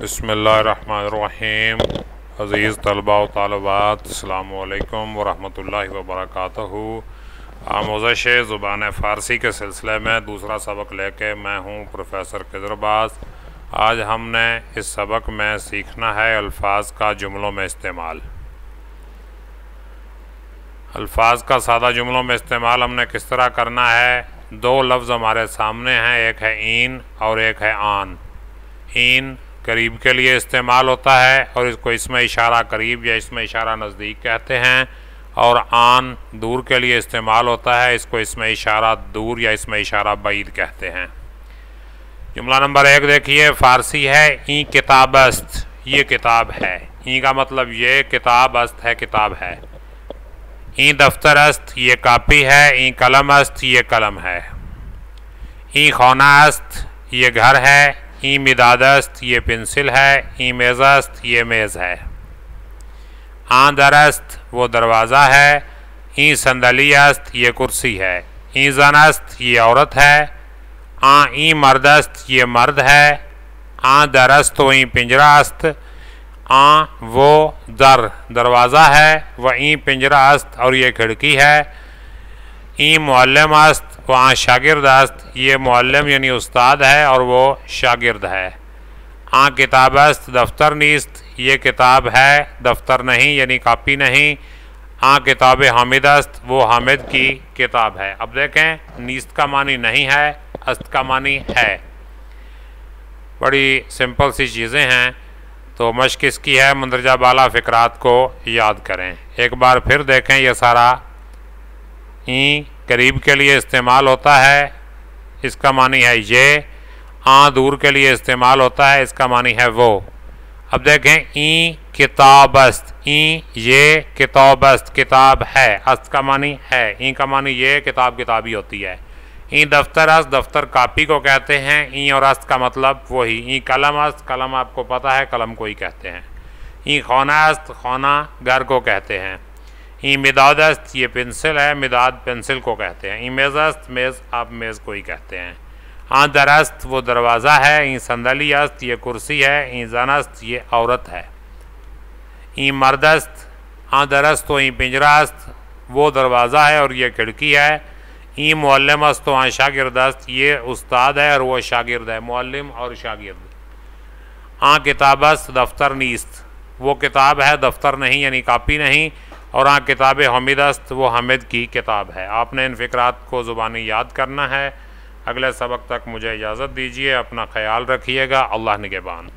बिस्मिल्लाहिर्रहमानिर्रहीम। अज़ीज़ तलबा व तालिबात, अस्सलामु अलैकुम वरहमतुल्लाहि वबरकातुहू। आमोज़श ज़ुबान फ़ारसी के सिलसिले में दूसरा सबक लेके मैं हूँ प्रोफेसर खिज़रबाज़। आज हमने इस सबक में सीखना है अल्फाज का जुमलों में इस्तेमाल। अल्फाज का सादा जुमलों में इस्तेमाल हमने किस तरह करना है। दो लफ्ज़ हमारे सामने हैं, एक है ईन और एक है आन। ईन करीब के लिए इस्तेमाल होता है और इसको इसमें इशारा करीब या इसमें इशारा नज़दीक कहते हैं, और आन दूर के लिए इस्तेमाल होता है, इसको इसमें इशारा दूर या इसमें इशारा बईद कहते हैं। जुमला नंबर 1 देखिए, फ़ारसी है ई किताब अस्त, ये किताब है। ई का मतलब ये किताब, अस्त है किताब है। ई दफ्तर अस्त, ये कापी है। ई कलम अस्त, ये कलम है। ई खौना अस्त, ये घर है। ई मिदाद अस्त, ये पेंसिल है। ई मेज़ अस्त, ये मेज़ है। आ दरस्त, वो दरवाज़ा है। ई संदली अस्त, ये कुर्सी है। ई जन अस्त, ये औरत है। आ ई मर्द अस्त, ये मर्द है। आ दरस्त, वो ई पिंजरा अस्त। आ वो दर, दरवाज़ा है। व ई पिंजरा अस्त, और ये खिड़की है। ई मुअल्लिम अस्त, वहाँ शागिर्द अस्त, ये मुअल्लिम यानी उस्ताद है और वो शागिर्द है। आ किताब अस्त, दफ्तर नीस्त, ये किताब है, दफ्तर नहीं यानी कापी नहीं। आ किताब हामिद अस्त, वो हामिद की किताब है। अब देखें, नीस्त का मानी नहीं है, अस्त का मानी है। बड़ी सिंपल सी चीज़ें हैं, तो मश्क इसकी है मंदरजा बाला फ़िक्रात को याद करें। एक बार फिर देखें, यह सारा ई करीब के लिए इस्तेमाल होता है, इसका मानी है ये। आ दूर के लिए इस्तेमाल होता है, इसका मानी है वो। अब देखें, ई किताबस्त, ई ये किताबस्त, किताब है। अस्त का मानी है, ई का मानी ये, किताब किताबी होती है। ई दफ्तर अस्त, दफ्तर कापी को कहते हैं। ई और अस्त का मतलब वही। ई कलम अस्त, कलम आपको पता है, कलम को ही कहते हैं। ई खौना अस्त, खौना घर को कहते हैं। ई मिदाद अस्त, ये पेंसिल है, मिदाद पेंसिल को कहते हैं। ई मेज़ अस्त, मेज़ आप मेज़ को ही कहते हैं। आ दरस्त, वो दरवाज़ा है। ई संदली अस्त, ये कुर्सी है। ई जनस्त, ये औरत है। ई मर्दस्त, आ दरस्त, तो ई पिंजरा अस्त, वो दरवाज़ा है और ये खिड़की है। ई मुअल्लिम अस्त, तो आ शागिर्द अस्त, ये उस्ताद है और वो शागिर्द है, मुअल्लिम और शागिर्द। आ किताब अस्त, दफ्तर नीस्त, वो किताब है, दफ्तर नहीं यानी कापी नहीं। और आ किताब हामिद अस्त, वो हामिद की किताब है। आपने इन फ़िक्रात को ज़ुबानी याद करना है। अगले सबक तक मुझे इजाज़त दीजिए, अपना ख्याल रखिएगा। अल्लाह निगहबान।